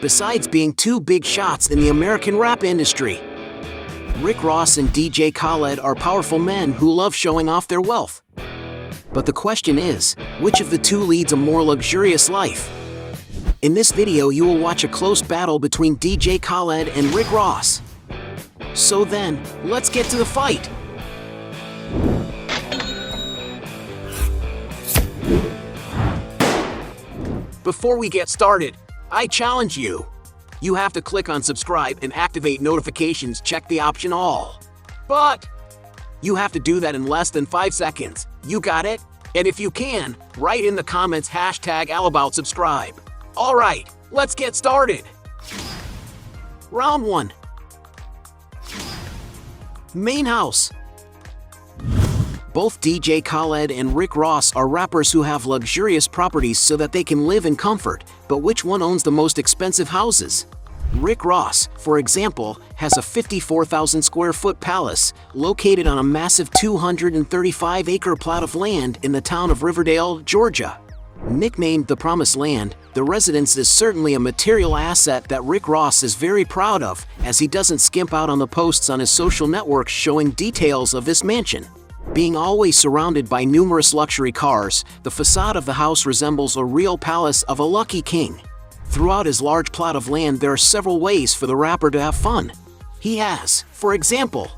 besides being two big shots in the American rap industry. Rick Ross and DJ Khaled are powerful men who love showing off their wealth. But the question is, which of the two leads a more luxurious life? In this video you will watch a close battle between DJ Khaled and Rick Ross. So then, let's get to the fight! Before we get started, I challenge you. You have to click on subscribe and activate notifications, check the option all. But you have to do that in less than 5 seconds. You got it? And if you can, write in the comments #AllAboutSubscribe. Alright, let's get started. Round 1. Main house. Both DJ Khaled and Rick Ross are rappers who have luxurious properties so that they can live in comfort, but which one owns the most expensive houses? Rick Ross, for example, has a 54,000 square foot palace located on a massive 235-acre plot of land in the town of Riverdale, Georgia. Nicknamed the Promised Land, the residence is certainly a material asset that Rick Ross is very proud of, as he doesn't skimp out on the posts on his social networks showing details of this mansion. Being always surrounded by numerous luxury cars, the facade of the house resembles a real palace of a lucky king. Throughout his large plot of land there are several ways for the rapper to have fun. He has, for example,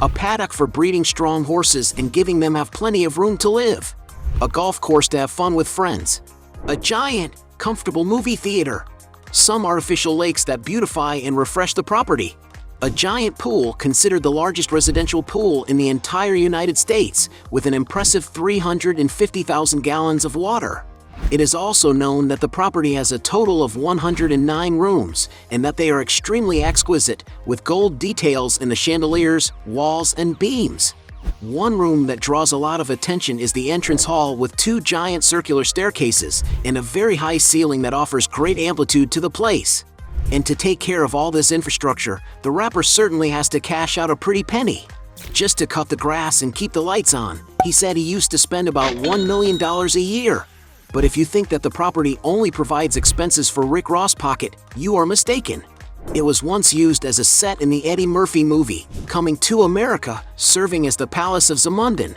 a paddock for breeding strong horses and giving them have plenty of room to live, a golf course to have fun with friends, a giant, comfortable movie theater, some artificial lakes that beautify and refresh the property, a giant pool considered the largest residential pool in the entire United States with an impressive 350,000 gallons of water. It is also known that the property has a total of 109 rooms and that they are extremely exquisite, with gold details in the chandeliers, walls, and beams. One room that draws a lot of attention is the entrance hall with two giant circular staircases and a very high ceiling that offers great amplitude to the place. And to take care of all this infrastructure, the rapper certainly has to cash out a pretty penny. Just to cut the grass and keep the lights on, he said he used to spend about $1 million a year. But if you think that the property only provides expenses for Rick Ross' pocket, you are mistaken. It was once used as a set in the Eddie Murphy movie, Coming to America, serving as the Palace of Zamundin.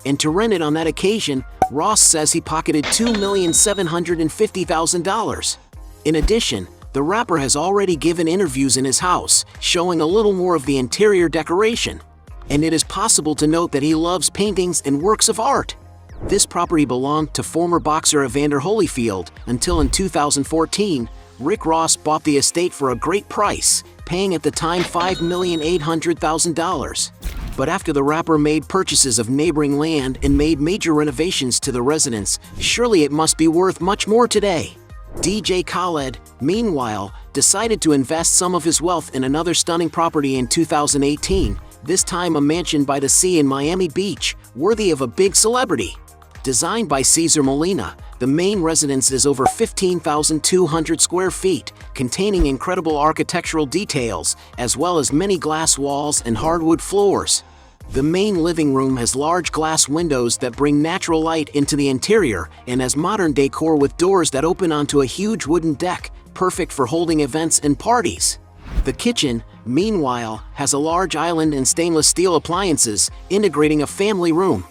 And to rent it on that occasion, Ross says he pocketed $2,750,000. In addition, the rapper has already given interviews in his house, showing a little more of the interior decoration. And it is possible to note that he loves paintings and works of art. This property belonged to former boxer Evander Holyfield until in 2014, Rick Ross bought the estate for a great price, paying at the time $5,800,000. But after the rapper made purchases of neighboring land and made major renovations to the residence, surely it must be worth much more today. DJ Khaled, meanwhile, decided to invest some of his wealth in another stunning property in 2018, this time a mansion by the sea in Miami Beach, worthy of a big celebrity. Designed by Cesar Molina, the main residence is over 15,200 square feet, containing incredible architectural details, as well as many glass walls and hardwood floors. The main living room has large glass windows that bring natural light into the interior and has modern decor with doors that open onto a huge wooden deck, perfect for holding events and parties. The kitchen, meanwhile, has a large island and stainless steel appliances, integrating a family room.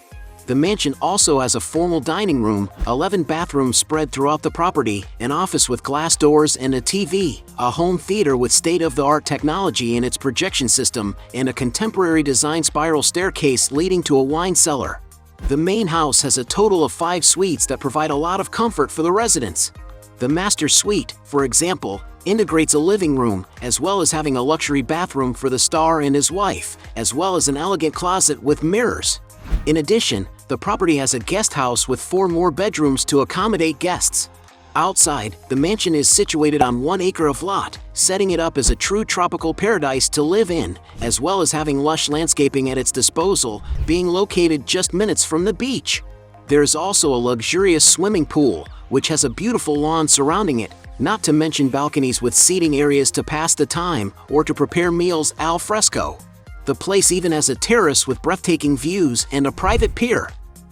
The mansion also has a formal dining room, 11 bathrooms spread throughout the property, an office with glass doors and a TV, a home theater with state-of-the-art technology in its projection system, and a contemporary design spiral staircase leading to a wine cellar. The main house has a total of 5 suites that provide a lot of comfort for the residents. The master suite, for example, integrates a living room, as well as having a luxury bathroom for the star and his wife, as well as an elegant closet with mirrors. In addition, the property has a guest house with 4 more bedrooms to accommodate guests. Outside, the mansion is situated on 1 acre of lot, setting it up as a true tropical paradise to live in, as well as having lush landscaping at its disposal, being located just minutes from the beach. There is also a luxurious swimming pool, which has a beautiful lawn surrounding it, not to mention balconies with seating areas to pass the time or to prepare meals al fresco. The place even has a terrace with breathtaking views and a private pier.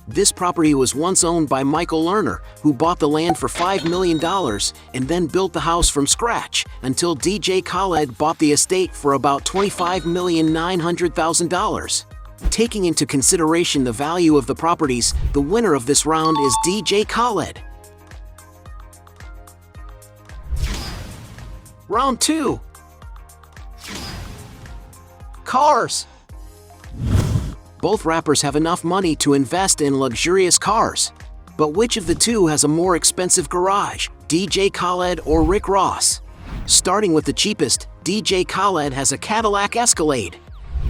This property was once owned by Michael Lerner, who bought the land for $5 million and then built the house from scratch until DJ Khaled bought the estate for about $25,900,000. Taking into consideration the value of the properties, the winner of this round is DJ Khaled. Round 2. Cars. Both rappers have enough money to invest in luxurious cars. But which of the two has a more expensive garage, DJ Khaled or Rick Ross? Starting with the cheapest, DJ Khaled has a Cadillac Escalade.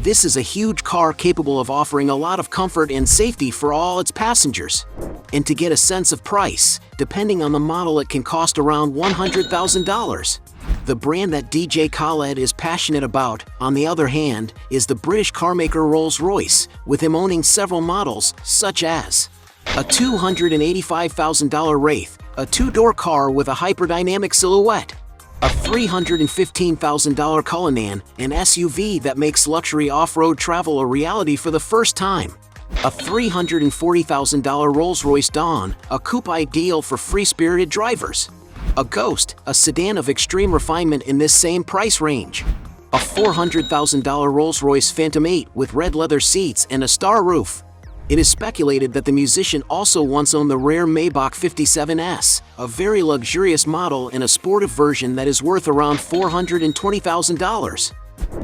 This is a huge car capable of offering a lot of comfort and safety for all its passengers. And to get a sense of price, depending on the model, it can cost around $100,000. The brand that DJ Khaled is passionate about, on the other hand, is the British carmaker Rolls-Royce, with him owning several models, such as a $285,000 Wraith, a two-door car with a hyperdynamic silhouette, a $315,000 Cullinan, an SUV that makes luxury off-road travel a reality for the first time, a $340,000 Rolls-Royce Dawn, a coupe ideal for free-spirited drivers, a Ghost, a sedan of extreme refinement in this same price range, a $400,000 Rolls-Royce Phantom 8 with red leather seats and a star roof. It is speculated that the musician also once owned the rare Maybach 57S, a very luxurious model in a sportive version that is worth around $420,000.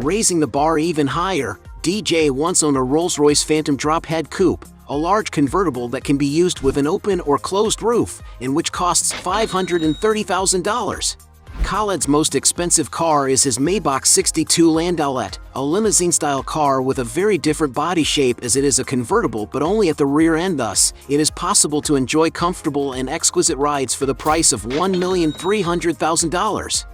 Raising the bar even higher, DJ once owned a Rolls-Royce Phantom Drophead Coupe, a large convertible that can be used with an open or closed roof, and which costs $530,000. Khaled's most expensive car is his Maybach 62 Landaulet, a limousine-style car with a very different body shape as it is a convertible but only at the rear end. Thus, it is possible to enjoy comfortable and exquisite rides for the price of $1,300,000.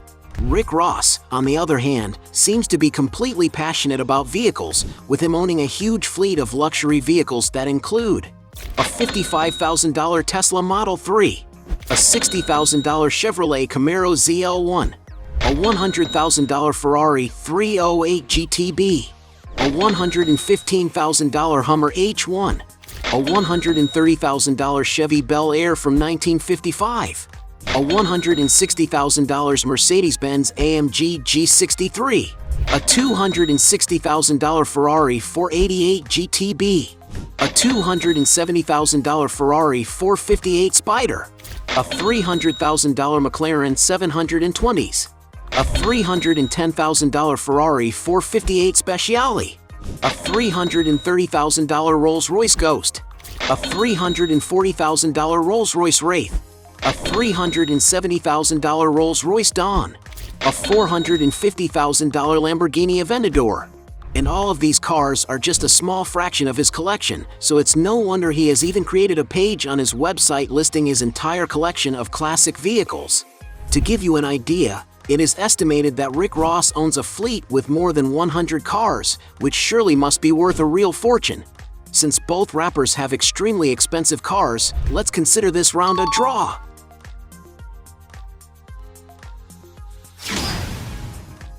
Rick Ross, on the other hand, seems to be completely passionate about vehicles, with him owning a huge fleet of luxury vehicles that include a $55,000 Tesla Model 3, a $60,000 Chevrolet Camaro ZL1, a $100,000 Ferrari 308 GTB, a $115,000 Hummer H1, a $130,000 Chevy Bel Air from 1955, a $160,000 Mercedes-Benz AMG G63, a $260,000 Ferrari 488 GTB, a $270,000 Ferrari 458 Spider, a $300,000 McLaren 720s, a $310,000 Ferrari 458 Speciale, a $330,000 Rolls-Royce Ghost, a $340,000 Rolls-Royce Wraith, a $370,000 Rolls-Royce Dawn, a $450,000 Lamborghini Aventador. And all of these cars are just a small fraction of his collection, so it's no wonder he has even created a page on his website listing his entire collection of classic vehicles. To give you an idea, it is estimated that Rick Ross owns a fleet with more than 100 cars, which surely must be worth a real fortune. Since both rappers have extremely expensive cars, let's consider this round a draw.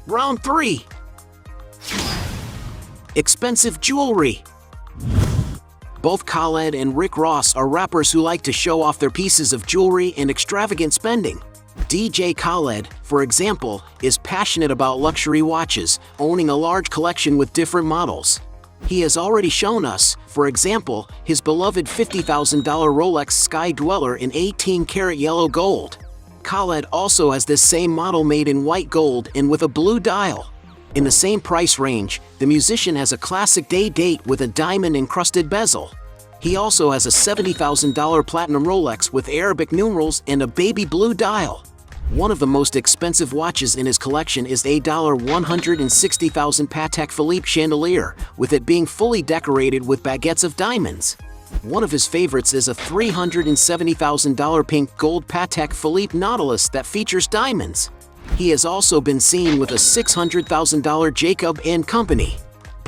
Round 3. Expensive jewelry. Both Khaled and Rick Ross are rappers who like to show off their pieces of jewelry and extravagant spending. DJ Khaled, for example, is passionate about luxury watches, owning a large collection with different models. He has already shown us, for example, his beloved $50,000 Rolex Sky Dweller in 18-karat yellow gold. Khaled also has this same model made in white gold and with a blue dial. In the same price range, the musician has a classic day date with a diamond-encrusted bezel. He also has a $70,000 platinum Rolex with Arabic numerals and a baby blue dial. One of the most expensive watches in his collection is a $160,000 Patek Philippe chandelier, with it being fully decorated with baguettes of diamonds. One of his favorites is a $370,000 pink gold Patek Philippe Nautilus that features diamonds. He has also been seen with a $600,000 Jacob & Company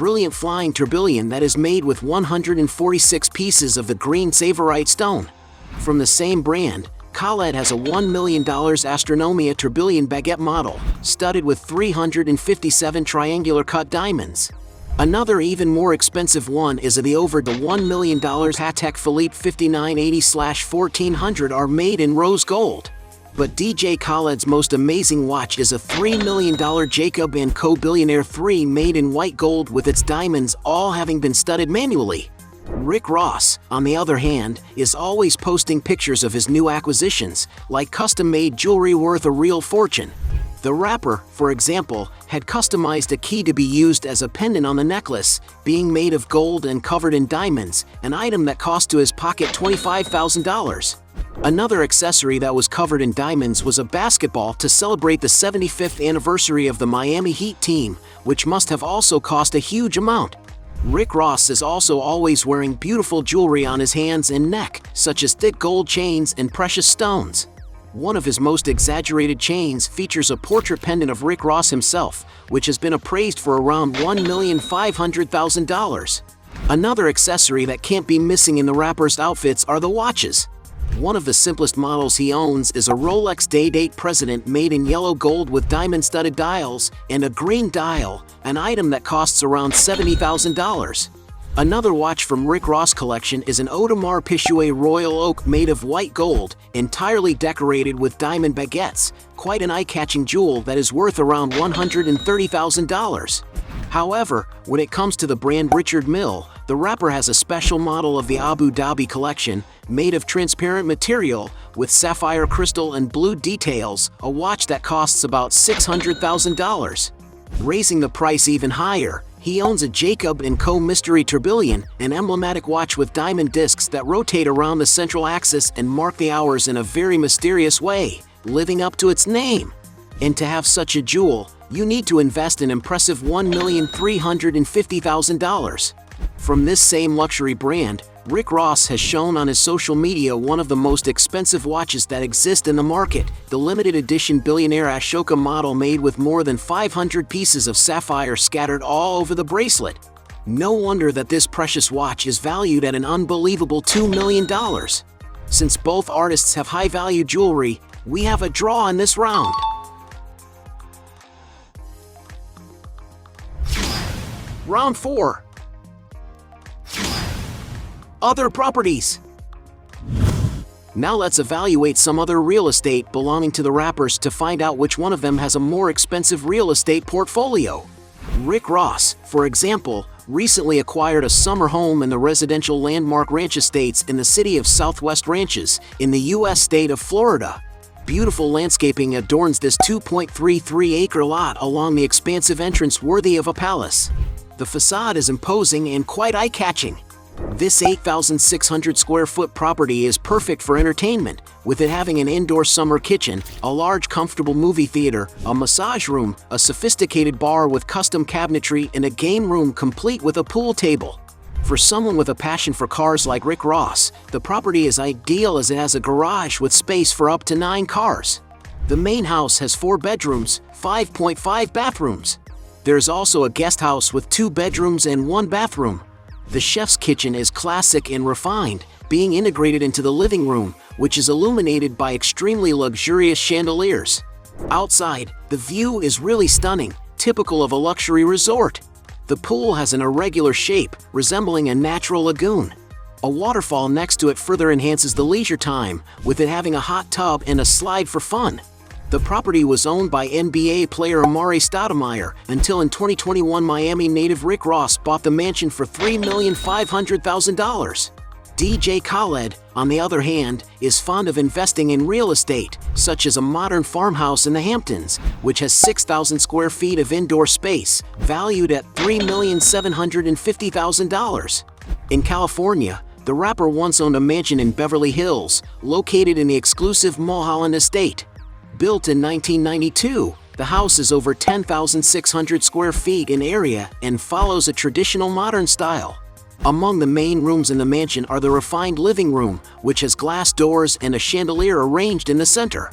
brilliant flying tourbillon that is made with 146 pieces of the green Savorite stone. From the same brand, Khaled has a $1 million Astronomia tourbillon baguette model, studded with 357 triangular cut diamonds. Another even more expensive one is the over the $1 million Patek Philippe 5980/1400 are made in rose gold. But DJ Khaled's most amazing watch is a $3 million Jacob & Co. Billionaire 3 made in white gold with its diamonds all having been studded manually. Rick Ross, on the other hand, is always posting pictures of his new acquisitions, like custom-made jewelry worth a real fortune. The rapper, for example, had customized a key to be used as a pendant on the necklace, being made of gold and covered in diamonds, an item that cost to his pocket $25,000. Another accessory that was covered in diamonds was a basketball to celebrate the 75th anniversary of the Miami Heat team, which must have also cost a huge amount. Rick Ross is also always wearing beautiful jewelry on his hands and neck, such as thick gold chains and precious stones. One of his most exaggerated chains features a portrait pendant of Rick Ross himself, which has been appraised for around $1,500,000. Another accessory that can't be missing in the rapper's outfits are the watches. One of the simplest models he owns is a Rolex Day-Date President made in yellow gold with diamond-studded dials and a green dial, an item that costs around $70,000. Another watch from Rick Ross' collection is an Audemars Piguet Royal Oak made of white gold, entirely decorated with diamond baguettes, quite an eye-catching jewel that is worth around $130,000. However, when it comes to the brand Richard Mille, the rapper has a special model of the Abu Dhabi collection, made of transparent material, with sapphire crystal and blue details, a watch that costs about $600,000. Raising the price even higher, he owns a Jacob & Co. Mystery Tourbillon, an emblematic watch with diamond discs that rotate around the central axis and mark the hours in a very mysterious way, living up to its name. And to have such a jewel, you need to invest an impressive $1,350,000. From this same luxury brand, Rick Ross has shown on his social media one of the most expensive watches that exist in the market, the limited edition Billionaire Ashoka model made with more than 500 pieces of sapphire scattered all over the bracelet. No wonder that this precious watch is valued at an unbelievable $2 million. Since both artists have high-value jewelry, we have a draw in this round. Round 4. Other properties. Now let's evaluate some other real estate belonging to the rappers to find out which one of them has a more expensive real estate portfolio. Rick Ross, for example, recently acquired a summer home in the residential landmark ranch estates in the city of Southwest Ranches, in the U.S. state of Florida. Beautiful landscaping adorns this 2.33-acre lot along the expansive entrance worthy of a palace. The facade is imposing and quite eye-catching. This 8,600 square foot property is perfect for entertainment, with it having an indoor summer kitchen, a large comfortable movie theater, a massage room, a sophisticated bar with custom cabinetry, and a game room complete with a pool table. For someone with a passion for cars like Rick Ross, the property is ideal as it has a garage with space for up to 9 cars. The main house has 4 bedrooms, 5.5 bathrooms. There's also a guest house with 2 bedrooms and 1 bathroom. The chef's kitchen is classic and refined, being integrated into the living room, which is illuminated by extremely luxurious chandeliers. Outside, the view is really stunning, typical of a luxury resort. The pool has an irregular shape, resembling a natural lagoon. A waterfall next to it further enhances the leisure time, with it having a hot tub and a slide for fun. The property was owned by NBA player Amari Stoudemire until in 2021 Miami native Rick Ross bought the mansion for $3,500,000. DJ Khaled, on the other hand, is fond of investing in real estate, such as a modern farmhouse in the Hamptons, which has 6,000 square feet of indoor space, valued at $3,750,000. In California, the rapper once owned a mansion in Beverly Hills, located in the exclusive Mulholland Estate. Built in 1992, the house is over 10,600 square feet in area and follows a traditional modern style. Among the main rooms in the mansion are the refined living room, which has glass doors and a chandelier arranged in the center.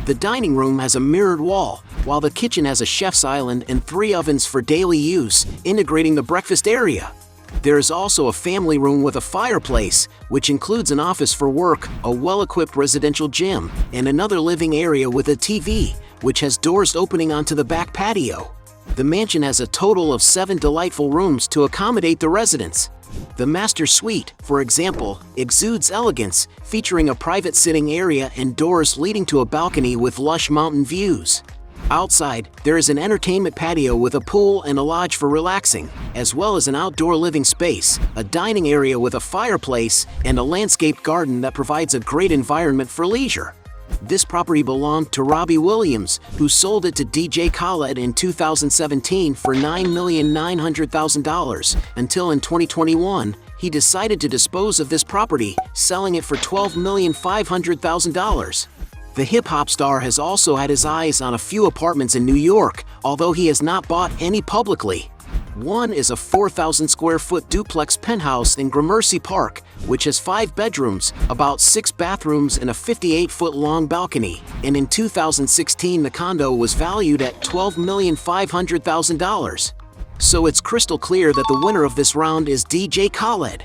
The dining room has a mirrored wall, while the kitchen has a chef's island and 3 ovens for daily use, integrating the breakfast area. There is also a family room with a fireplace, which includes an office for work, a well-equipped residential gym, and another living area with a TV, which has doors opening onto the back patio. The mansion has a total of 7 delightful rooms to accommodate the residents. The master suite, for example, exudes elegance, featuring a private sitting area and doors leading to a balcony with lush mountain views. Outside, there is an entertainment patio with a pool and a lodge for relaxing, as well as an outdoor living space, a dining area with a fireplace, and a landscaped garden that provides a great environment for leisure. This property belonged to Robbie Williams, who sold it to DJ Khaled in 2017 for $9,900,000, until in 2021, he decided to dispose of this property, selling it for $12,500,000. The hip-hop star has also had his eyes on a few apartments in New York, although he has not bought any publicly. One is a 4,000-square-foot duplex penthouse in Gramercy Park, which has 5 bedrooms, about 6 bathrooms, and a 58-foot-long balcony, and in 2016 the condo was valued at $12,500,000. So it's crystal clear that the winner of this round is DJ Khaled.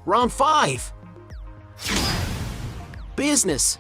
Round 5. Business.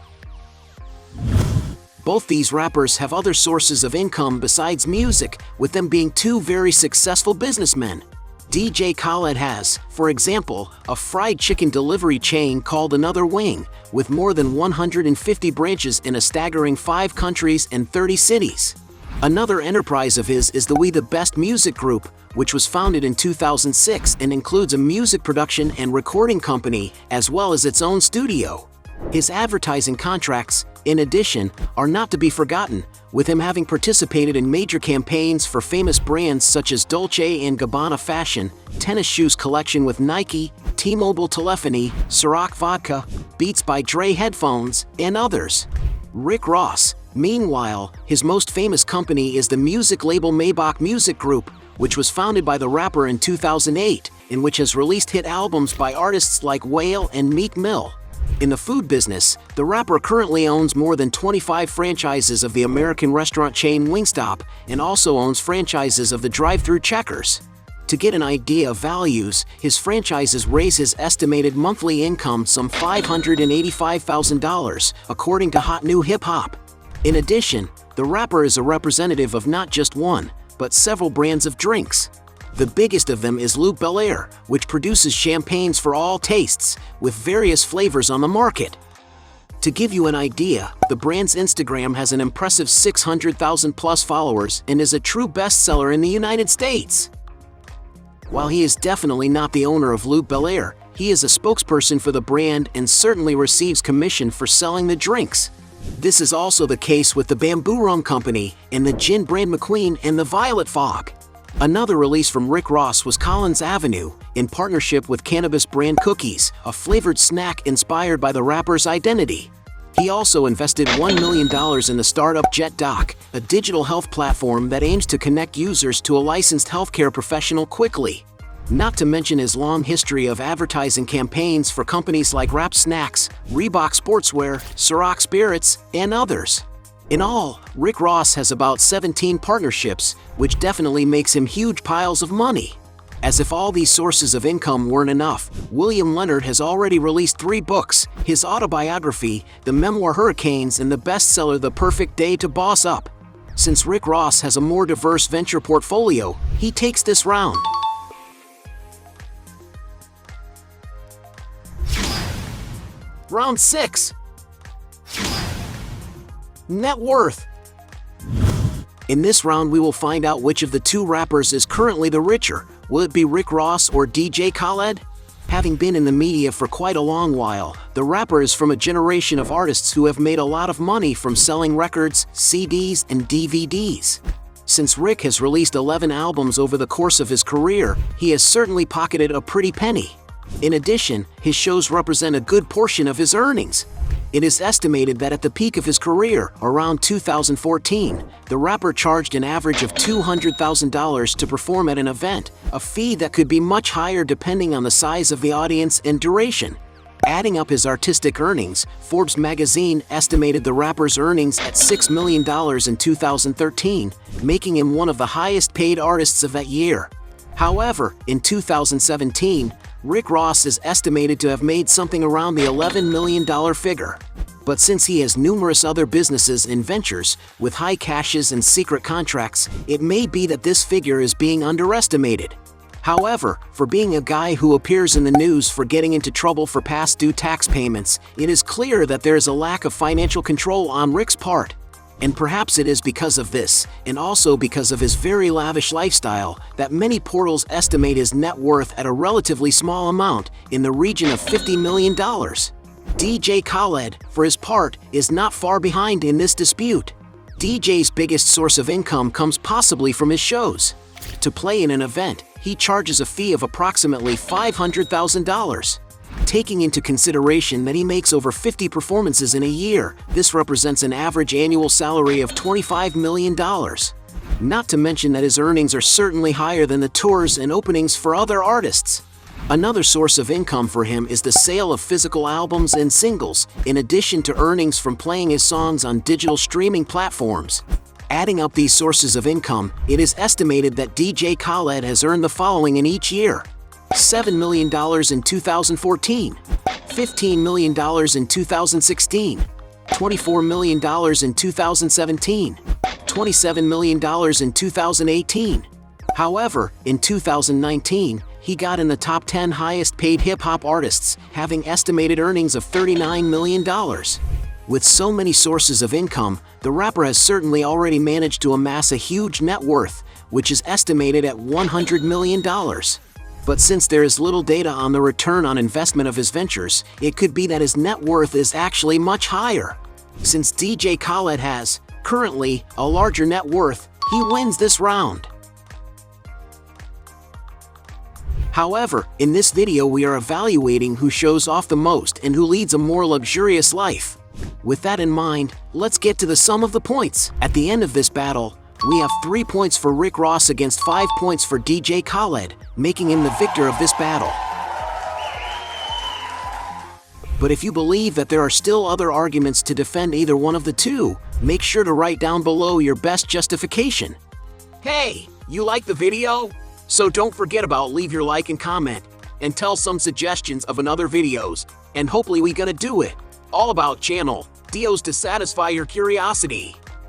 Both these rappers have other sources of income besides music, with them being two very successful businessmen. DJ Khaled has, for example, a fried chicken delivery chain called Another Wing, with more than 150 branches in a staggering 5 countries and 30 cities. Another enterprise of his is the We the Best Music Group, which was founded in 2006 and includes a music production and recording company, as well as its own studio. His advertising contracts, in addition, are not to be forgotten, with him having participated in major campaigns for famous brands such as Dolce & Gabbana Fashion, tennis shoes collection with Nike, T-Mobile Telephony, Ciroc Vodka, Beats by Dre headphones, and others. Rick Ross, meanwhile, his most famous company is the music label Maybach Music Group, which was founded by the rapper in 2008, and which has released hit albums by artists like Whale and Meek Mill. In the food business, the rapper currently owns more than 25 franchises of the American restaurant chain Wingstop, and also owns franchises of the drive-thru Checkers. To get an idea of values, his franchises raise his estimated monthly income some $585,000, according to Hot New Hip Hop. In addition, the rapper is a representative of not just one, but several brands of drinks. The biggest of them is Luke Belaire, which produces champagnes for all tastes, with various flavors on the market. To give you an idea, the brand's Instagram has an impressive 600,000 plus followers and is a true bestseller in the United States. While he is definitely not the owner of Luke Belaire, he is a spokesperson for the brand and certainly receives commission for selling the drinks. This is also the case with the Bamboo Rum Company and the gin brand McQueen and the Violet Fog. Another release from Rick Ross was Collins Avenue, in partnership with cannabis brand Cookies, a flavored snack inspired by the rapper's identity. He also invested $1 million in the startup JetDoc, a digital health platform that aims to connect users to a licensed healthcare professional quickly. Not to mention his long history of advertising campaigns for companies like Rap Snacks, Reebok Sportswear, Ciroc Spirits, and others. In all, Rick Ross has about 17 partnerships, which definitely makes him huge piles of money. As if all these sources of income weren't enough, William Leonard has already released 3 books, his autobiography, the memoir Hurricanes, and the bestseller The Perfect Day to Boss Up. Since Rick Ross has a more diverse venture portfolio, he takes this round. Round 6. Net worth. In this round we will find out which of the 2 rappers is currently the richer. Will it be Rick Ross or DJ Khaled? Having been in the media for quite a long while, the rapper is from a generation of artists who have made a lot of money from selling records, CDs, and DVDs. Since Rick has released 11 albums over the course of his career, he has certainly pocketed a pretty penny. In addition, his shows represent a good portion of his earnings. It is estimated that at the peak of his career, around 2014, the rapper charged an average of $200,000 to perform at an event, a fee that could be much higher depending on the size of the audience and duration. Adding up his artistic earnings, Forbes magazine estimated the rapper's earnings at $6 million in 2013, making him one of the highest paid artists of that year. However, in 2017, Rick Ross is estimated to have made something around the $11 million figure. But since he has numerous other businesses and ventures with high cashes and secret contracts, it may be that this figure is being underestimated. However, for being a guy who appears in the news for getting into trouble for past due tax payments, it is clear that there is a lack of financial control on Rick's part. And perhaps it is because of this, and also because of his very lavish lifestyle, that many portals estimate his net worth at a relatively small amount, in the region of $50 million. DJ Khaled, for his part, is not far behind in this dispute. DJ's biggest source of income comes possibly from his shows. To play in an event, he charges a fee of approximately $500,000. Taking into consideration that he makes over 50 performances in a year, this represents an average annual salary of $25 million. Not to mention that his earnings are certainly higher than the tours and openings for other artists. Another source of income for him is the sale of physical albums and singles, in addition to earnings from playing his songs on digital streaming platforms. Adding up these sources of income, it is estimated that DJ Khaled has earned the following in each year: $7 million in 2014, $15 million in 2016, $24 million in 2017, $27 million in 2018. However, in 2019, he got in the top 10 highest paid hip-hop artists, having estimated earnings of $39 million. With so many sources of income, the rapper has certainly already managed to amass a huge net worth, which is estimated at $100 million. But since there is little data on the return on investment of his ventures, it could be that his net worth is actually much higher. Since DJ Khaled has, currently, a larger net worth, he wins this round. However, in this video we are evaluating who shows off the most and who leads a more luxurious life. With that in mind, let's get to the sum of the points. At the end of this battle, we have 3 points for Rick Ross against 5 points for DJ Khaled, making him the victor of this battle. But if you believe that there are still other arguments to defend either one of the two, make sure to write down below your best justification. Hey, you like the video? So don't forget about leave your like and comment, and tell some suggestions of another videos, and hopefully we gonna do it. All about channel, Dios to satisfy your curiosity.